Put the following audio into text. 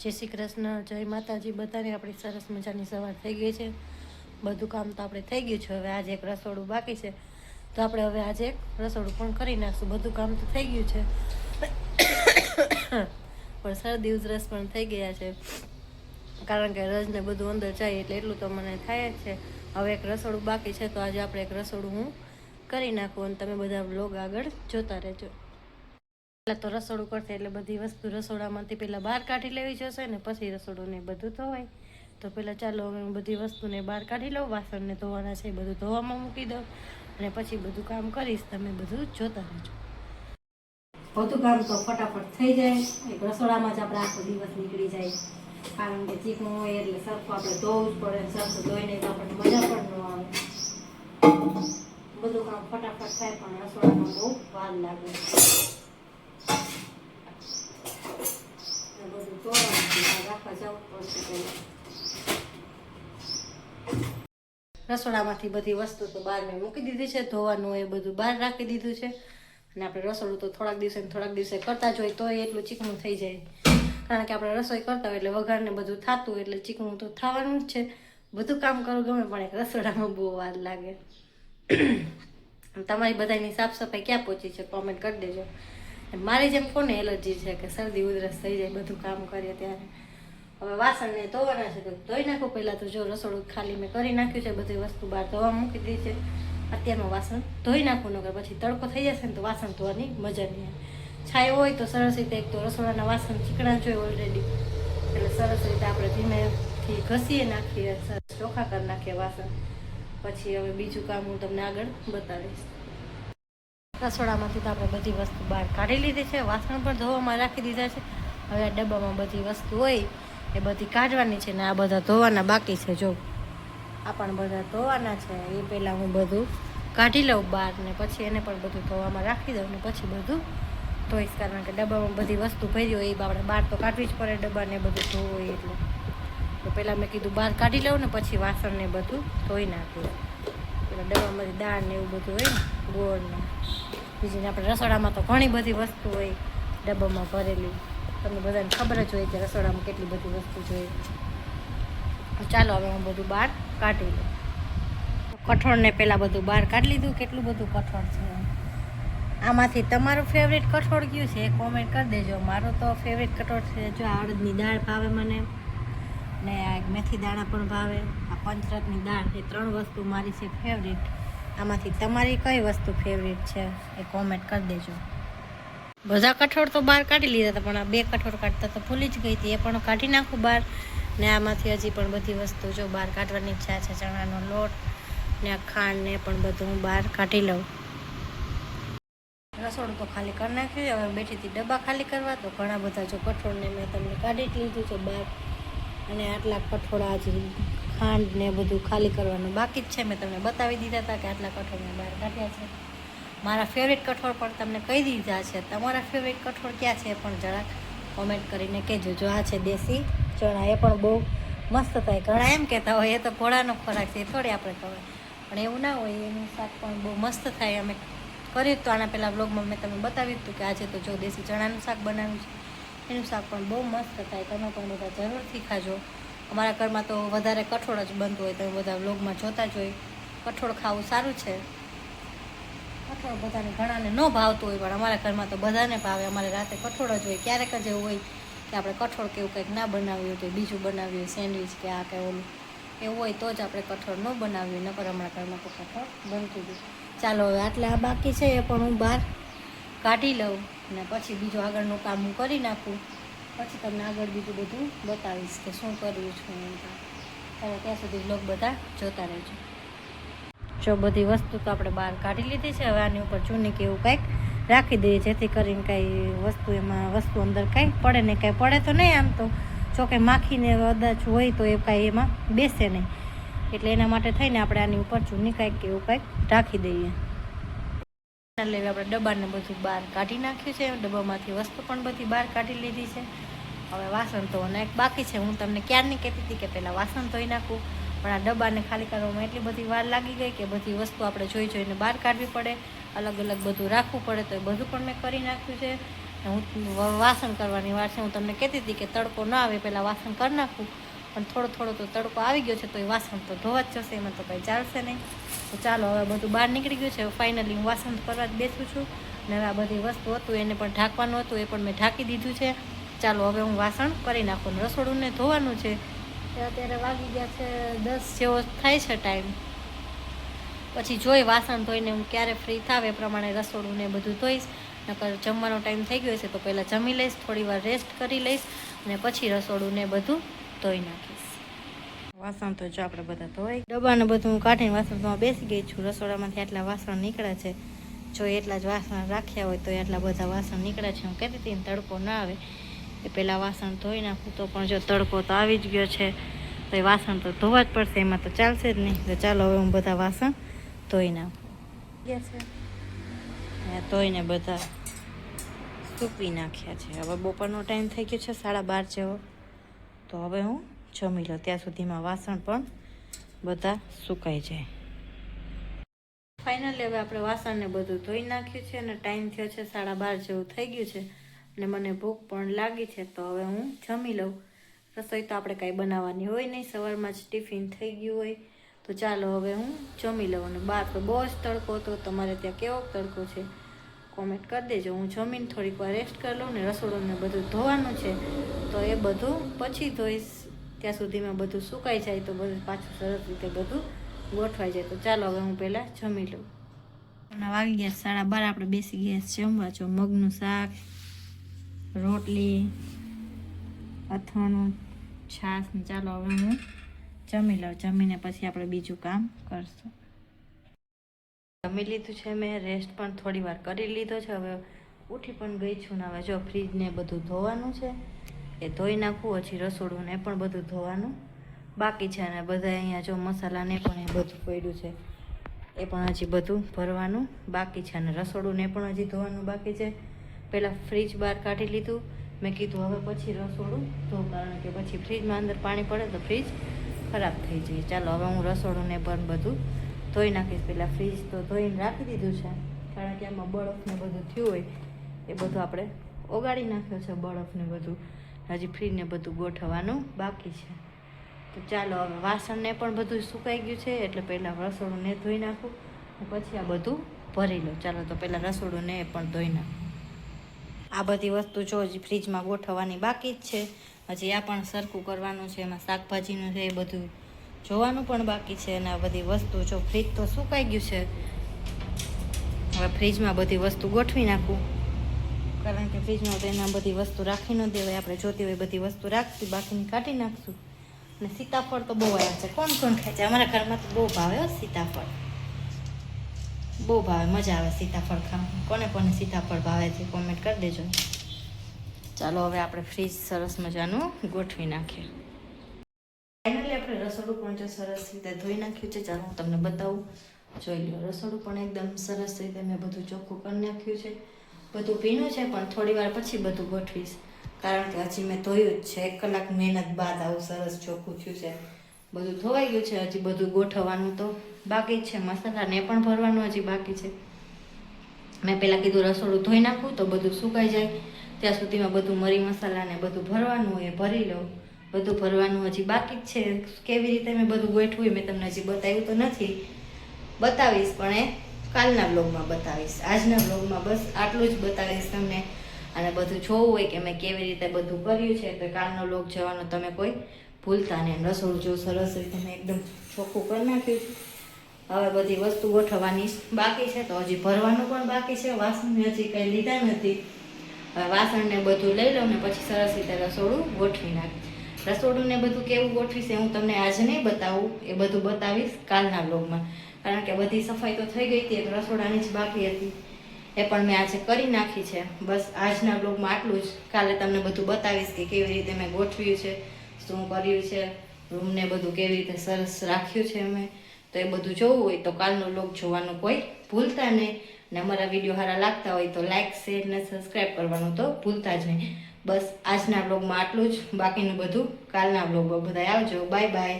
જય શ્રી કૃષ્ણ, જય માતાજી બધાને। આપણી સરસ મજાની સવાર થઈ ગઈ છે। બધું કામ તો આપણે થઈ ગયું છે। હવે આજે એક રસોડું બાકી છે, તો આપણે હવે આજે એક રસોડું પણ કરી નાખશું। બધું કામ તો થઈ ગયું છે, પણ શરદી ઉધરસ પણ થઈ ગયા છે, કારણ કે રજને બધું અંદર જાય એટલે એટલું તો મને થાય જ છે। હવે એક રસોડું બાકી છે, તો આજે આપણે એક રસોડું હું કરી નાખું અને તમે બધા વ્લોગ આગળ જોતા રહેજો। પહેલાં તો રસોડું કરશે એટલે બધી વસ્તુ રસોડામાંથી પહેલાં બહાર કાઢી લેવી જોશે ને પછી રસોડું ને બધું ધોવાય। તો પહેલાં ચાલો હવે હું બધી વસ્તુને બહાર કાઢી લઉં। વાસણને ધોવાના છે એ બધું ધોવામાં મૂકી દઉં અને પછી બધું કામ કરીશ। તમે બધું જોતા રહેજો। બધું કામ તો ફટાફટ થઈ જાય। એક રસોડામાં જ આપણે આખો દિવસ નીકળી જાય, કારણ કે ચીકણું હોય એટલે સરખું આપણે ધોવું જ પડે। સરખું ધોઈને તો આપણને મજા પણ ન આવે। બધું કામ ફટાફટ થાય પણ રસોડામાં બહુ વાર લાગે। રસોડામાંથી બધી વસ્તુ તો બહાર મેં મૂકી દીધી છે। ધોવાનું એ બધું બહાર રાખી દીધું છે, અને આપણે રસોડું તો થોડાક દિવસે કરતા જ હોય તો એટલું ચીકણું થઈ જાય, કારણ કે આપણે રસોઈ કરતા હોય એટલે વઘારને બધું થતું હોય એટલે ચીકણું તો થવાનું જ છે। બધું કામ કરવું ગમે પણ એક રસોડામાં બહુ વાર લાગે। તમારી બધાની સાફ સફાઈ ક્યાં પહોંચી છે કોમેન્ટ કરી દેજો। મારી જેમ કોને એલર્જી છે કે શરદી ઉધરસ થઈ જાય બધું કામ કરીએ ત્યારે। હવે વાસણને ધોવાના છે તો ધોઈ નાખું। પહેલાં તો જો રસોડું ખાલી મેં કરી નાખ્યું છે, બધી વસ્તુ બહાર ધોવા મૂકી દીધી છે। અત્યારમાં વાસણ ધોઈ નાખું, નકર પછી તડકો થઈ જશે ને તો વાસણ ધોવાની મજા નહીં આવે। છાયો હોય તો સરસ રીતે એક તો રસોડાના વાસણ ચીકણા જ હોય ઓલરેડી, એટલે સરસ રીતે આપણે ધીમેથી ઘસીએ નાખીએ, સરસ ચોખ્ખા કરી નાખીએ વાસણ। પછી હવે બીજું કામ હું તમને આગળ બતાવીશ। રસોડામાંથી તો આપણે બધી વસ્તુ બહાર કાઢી લીધી છે, વાસણ પણ ધોવામાં રાખી દીધા છે। હવે આ ડબ્બામાં બધી વસ્તુ હોય એ બધી કાઢવાની છે, ને આ બધા ધોવાના બાકી છે। જો આ પણ બધા ધોવાના છે, એ પહેલાં હું બધું કાઢી લઉં બહાર, ને પછી એને પણ બધું ધોવામાં રાખી દઉં ને પછી બધું ધોઈશ, કારણ કે ડબ્બામાં બધી વસ્તુ ભરી હોય એ આપણે બહાર તો કાઢવી જ પડે। ડબ્બાને બધું ધોવું હોય એટલે તો પહેલાં મેં કીધું બહાર કાઢી લઉં ને પછી વાસણને બધું ધોઈ નાખું। પેલા ડબ્બામાંથી દાળ ને એવું બધું હોય ને, ગોળ ને બીજીને આપણે રસોડામાં તો ઘણી બધી વસ્તુ હોય ડબ્બામાં ભરેલી, તમને બધાને ખબર જ હોય કે રસોડામાં કેટલી બધી વસ્તુ જોઈએ। ચાલો હવે હું બધું બહાર કાઢી લઉં। કઠોળને પહેલાં બધું બહાર કાઢી લીધું। કેટલું બધું કઠોળ છે, આમાંથી તમારું ફેવરેટ કઠોળ કયું છે એ કોમેન્ટ કરી દેજો। મારું તો ફેવરેટ કઠોળ છે જો આ અડદની દાળ ભાવે મને, ને આ મેથી દાણા પણ ભાવે, આ પંચરત્નની દાળ, એ 3 વસ્તુ મારી છે ફેવરેટ। આમાંથી તમારી કઈ વસ્તુ ફેવરેટ છે એ કોમેન્ટ કરી દેજો। બધા કઠોળ તો બહાર કાઢી લીધા હતા, પણ આ 2 કઠોળ કાઢતા તો ભૂલી જ ગઈ હતી, એ પણ કાઢી નાખું બહાર। ને આમાંથી હજી પણ બધી વસ્તુ જો બહાર કાઢવાની ઈચ્છા છે, ચણાનો લોટ ને આ ખાંડ ને પણ બધું હું બહાર કાઢી લઉં। રસોડું તો ખાલી કરી નાખ્યું। હવે બેઠી હતી ડબ્બા ખાલી કરવા, તો ઘણા બધા જો કઠોળને મેં તમને કાઢી જ લીધું છે બહાર, અને આટલા કઠોળ આજે ખાંડ ને બધું ખાલી કરવાનું બાકી જ છે। મેં તમને બતાવી દીધા હતા કે આટલા કઠોળ મેં બહાર કાઢ્યા છે। મારા ફેવરેટ કઠોળ પણ તમને કહી દીધા છે। તમારા ફેવરેટ કઠોળ ક્યાં છે એ પણ જરાક કોમેન્ટ કરીને કહેજો। જો આ છે દેશી ચણા, એ પણ બહુ મસ્ત થાય। ઘણા એમ કહેતા હોય એ તો ઘોડાનો ખોરાક છે, એ થોડી આપણે ખવાય, પણ એવું ના હોય, એનું શાક પણ બહુ મસ્ત થાય। અમે કર્યું તો આના પહેલાં વ્લોગમાં મેં તમને બતાવ્યું હતું કે આજે તો જો દેશી ચણાનું શાક બનાવ્યું છે, એનું શાક પણ બહુ મસ્ત થાય। તમે પણ બધા જરૂરથી ખાજો। અમારા ઘરમાં તો વધારે કઠોળ જ બનતું હોય, તમે બધા વ્લોગમાં જોતા જ હોય। કઠોળ ખાવું સારું છે। કઠોળ બધાને ઘણાને ન ભાવતું હોય, પણ અમારા ઘરમાં તો બધાને ભાવે। અમારે રાતે કઠોળ જ હોય। ક્યારેક જ એવું હોય કે આપણે કઠોળ કે એવું કંઈક ના બનાવ્યું હોય, તો બીજું બનાવ્યું હોય, સેન્ડવિચ કે આ કે ઓલું એવું હોય તો જ આપણે કઠોળ ન બનાવ્યું, નકર અમારા ઘરમાં તો કઠોળ બનતું હતું। ચાલો હવે આટલા આ બાકી છે એ પણ હું બહાર કાઢી લઉં, અને પછી બીજું આગળનું કામ હું કરી નાખું, પછી તમને આગળ બીજું બધું બતાવીશ કે શું કર્યું છું એમ। ચાલો ત્યાં સુધી વ્લોગ બધા જોતા રહેજો। જો બધી વસ્તુ તો આપણે બહાર કાઢી લીધી છે। હવે આની ઉપર ચૂની કે એવું કંઈક રાખી દઈએ, જેથી કરીને કાંઈ વસ્તુ એમાં વસ્તુ અંદર કાંઈ પડે નહીં। કાંઈ પડે તો નહીં, આમ તો જો કે માખીને કદાચ હોય તો એ કાંઈ એમાં બેસે નહીં, એટલે એના માટે થઈને આપણે આની ઉપર ચૂની કાંઈક એવું કંઈક રાખી દઈએ। એટલે આપણે ડબ્બાને બધું બહાર કાઢી નાખ્યું છે। ડબ્બામાંથી વસ્તુ પણ બધી બહાર કાઢી લીધી છે। હવે વાસણ ધોવાના એક બાકી છે। હું તમને ક્યારની કહેતી હતી કે પહેલાં વાસણ ધોઈ નાખું, પણ આ ડબ્બાને ખાલી કરવામાં એટલી બધી વાર લાગી ગઈ કે બધી વસ્તુ આપણે જોઈને બહાર કાઢવી પડે, અલગ અલગ બધું રાખવું પડે, તો એ બધું પણ મેં કરી નાખ્યું છે। હું વાસણ કરવાની વાર છે. હું તમને કહેતી હતી કે તડકો ના આવે પહેલાં વાસણ કરી નાખું, પણ થોડો થોડો તો તડકો આવી ગયો છે, તો એ વાસણ તો ધોવા જ જશે, એમાં તો કંઈ ચાલશે નહીં. તો ચાલો હવે બધું બહાર નીકળી ગયું છે. ફાઇનલી હું વાસણ કરવા જ બેસું છું. અને હવે આ બધી વસ્તુ હતું એને પણ ઢાંકવાનું હતું, એ પણ મેં ઢાંકી દીધું છે. ચાલો હવે હું વાસણ કરી નાખું. રસોડુંને ધોવાનું છે. અત્યારે વાગી ગયા છે 10 જેવો થાય છે ટાઈમ. પછી જોઈ વાસણ ધોઈને હું ક્યારે ફ્રી થાવ એ પ્રમાણે રસોડું ને બધું ધોઈશ. નકર જમવાનો ટાઈમ થઈ ગયો છે તો પહેલાં જમી લઈશ, થોડી વાર રેસ્ટ કરી લઈશ અને પછી રસોડું ને બધું ધોઈ નાખીશ. વાસણ તો જો આપણે બધા ધોઈ ડબ્બાને બધું હું કાઢીને વાસણ ધોવા બેસી ગઈ છું. રસોડામાંથી આટલા વાસણ નીકળ્યા છે. જો એટલા જ વાસણ રાખ્યા હોય તો એટલા બધા વાસણ નીકળ્યા છે. હું કહેતી હતી ને તડકો ના આવે એ પહેલાં વાસણ ધોઈ નાખું, તો પણ જો તડકો તો આવી જ ગયો છે તો એ વાસણ તો ધોવા જ પડશે, એમાં તો ચાલશે જ નહીં. તો ચાલો હવે હું બધા વાસણ ધોઈ નાખું. ધોઈને બધા સૂકવી નાખ્યા છે. હવે બપોરનો ટાઈમ થઈ ગયો છે 12:30 જેવો, તો હવે હું જમી લઉં. ત્યાં સુધીમાં વાસણ પણ બધા સુકાઈ જાય. ફાઇનલી હવે આપણે વાસણને બધું ધોઈ નાખ્યું છે અને ટાઈમ થયો છે 12:30 જેવું થઈ ગયું છે અને મને ભૂખ પણ લાગી છે, તો હવે હું જમી લઉં. રસોઈ તો આપણે કાંઈ બનાવવાની હોય નહીં, સવારમાં જ ટિફિન થઈ ગયું હોય. તો ચાલો હવે હું જમી લઉં. અને બહાર તો બહુ જ તડકો હતો. તમારે ત્યાં કેવો તડકો છે કોમેન્ટ કરી દેજો. હું જમીને થોડીક વાર રેસ્ટ કરી લઉં ને રસોડુંને બધું ધોવાનું છે તો એ બધું પછી ધોઈશ. ત્યાં સુધીમાં બધું સુકાઈ જાય તો બધું પાછું સરસ રીતે બધું ગોઠવાઈ જાય. તો ચાલો હવે હું પહેલાં જમી લઉં. અને વાગી ગયા 12:30. આપણે બેસી ગયા જમવા. જો મગનું શાક, રોટલી, અથાણું, છાશ ને. ચાલો હવે હું જમી લઉં. જમીને પછી આપણે બીજું કામ કરશું. જમી લીધું છે મેં, રેસ્ટ પણ થોડી વાર કરી લીધો છે. હવે ઉઠી પણ ગઈ છું ને હવે જો ફ્રીજને બધું ધોવાનું છે એ ધોઈ નાખવું. હજી રસોડું ને પણ બધું ધોવાનું બાકી છે. અને બધા અહીંયા જો મસાલાને પણ એ બધું પડ્યું છે એ પણ હજી બધું ભરવાનું બાકી છે. અને રસોડુંને પણ હજી ધોવાનું બાકી છે. પહેલાં ફ્રીજ બહાર કાઢી લીધું. મેં કીધું હવે પછી રસોડું ધો, કારણ કે પછી ફ્રીજમાં અંદર પાણી પડે તો ફ્રીજ ખરાબ થઈ જાય. ચાલો હવે હું રસોડુંને પણ બધું ધોઈ નાખીશ. પહેલાં ફ્રીજ તો ધોઈને રાખી દીધું છે, કારણ કે આમાં બરફને બધું થયું હોય એ બધું આપણે ઓગાળી નાખ્યો છે બરફને બધું. હજી ફ્રીજને બધું ગોઠવવાનું બાકી છે. તો ચાલો હવે વાસણને પણ બધું સુકાઈ ગયું છે એટલે પહેલાં રસોડુંને ધોઈ નાખું પછી આ બધું ભરી લઉં. ચાલો તો પહેલાં રસોડુંને એ પણ ધોઈ નાખું. આ બધી વસ્તુ જો હજી ફ્રીજમાં ગોઠવવાની બાકી જ છે. હજી આ પણ સરખું કરવાનું છે. એમાં શાકભાજીનું છે એ બધું જોવાનું પણ બાકી છે. અને આ બધી વસ્તુ જો ફ્રીજ તો સુકાઈ ગયું છે. હવે ફ્રીજમાં બધી વસ્તુ ગોઠવી નાખું, કારણ કે ફ્રીજમાં તો એના બધી વસ્તુ રાખી ન દેવાય. આપણે જોતી હોય બધી વસ્તુ રાખશું, બાકીની કાઢી નાખશું. અને સીતાફળ તો બહુ આવ્યા છે. કોણ કોણ ખાય છે? અમારા ઘરમાં તો બહુ ભાવે સીતાફળ, બહુ ભાવે. મજા આવે સીતાફળ ખાવા. કોને કોને સીતાફળ ભાવે છે કોમેન્ટ કરી દેજો. ચાલો હવે આપણે ફ્રીજ સરસ મજાનું ગોઠવી નાખીએ. ફાઇનલી આપણે રસોડું પણ જો સરસ રીતે ધોઈ નાખ્યું છે. ચાલો હું તમને બતાવું. જોઈ લો, રસોડું પણ એકદમ સરસ રીતે મેં બધું ચોખ્ખું કરી નાખ્યું છે. બધું ભીનું છે પણ થોડી વાર પછી બધું ગોઠવીશ, કારણ કે હજી મેં ધોયું જ છે. 1 કલાક મહેનત બાદ આવું સરસ ચોખ્ખું થયું છે. બધું ધોવાઈ ગયું છે. હજી બધું ગોઠવવાનું તો બાકી જ છે. મસાલાને પણ ભરવાનું હજી બાકી છે. મેં પહેલાં કીધું રસોડું ધોઈ નાખું તો બધું સુકાઈ જાય. ત્યાં સુધીમાં બધું મરી મસાલાને બધું ભરવાનું હોય એ ભરી લઉં. બધું ભરવાનું હજી બાકી જ છે. કેવી રીતે મેં બધું ગોઠવ્યું મેં તમને હજી બતાવ્યું તો નથી. બતાવીશ પણ એ કાલના બ્લોગમાં બતાવીશ. આજના બ્લોગમાં બસ આટલું જ બતાવીશ તમને. અને બધું જોવું હોય કે મેં કેવી રીતે બધું કર્યું છે તો કાલનો બ્લોગ જોવાનો તમે કોઈ ભૂલતા નહીં. રસોડું જો સરસ રીતે મેં એકદમ ચોખ્ખું કરી નાખ્યું છે. હવે બધી વસ્તુ ગોઠવવાની બાકી છે, તો હજી ભરવાનું પણ બાકી છે. વાસણ હજી કંઈ લીધા નથી. હવે વાસણને બધું લઈ લઉં ને પછી સરસ રીતે રસોડું ગોઠવી નાખીશ. રસોડુંને બધું કેવું ગોઠવીશ એ હું તમને આજે નહીં બતાવું, એ બધું બતાવીશ કાલના બ્લોગમાં. કારણ કે બધી સફાઈ તો થઈ ગઈ હતી, એક રસોડાની જ બાકી હતી એ પણ મેં આજે કરી નાખી છે. બસ આજના બ્લોગમાં આટલું જ. કાલે તમને બધું બતાવીશ કે કેવી રીતે મેં ગોઠવ્યું છે, શું કર્યું છે, રૂમને બધું કેવી રીતે સરસ રાખ્યું છે મેં. તો એ બધું જોવું હોય તો કાલનો બ્લોગ જોવાનું કોઈ ભૂલતા નહીં. અને અમારા વિડીયો સારા લાગતા હોય તો લાઇક, શેર ને સબસ્ક્રાઈબ કરવાનું તો ભૂલતા જ નહીં. બસ આજના બ્લોગમાં આટલું જ. બાકીનું બધું કાલના બ્લોગમાં. બધા આવજો. Bye bye.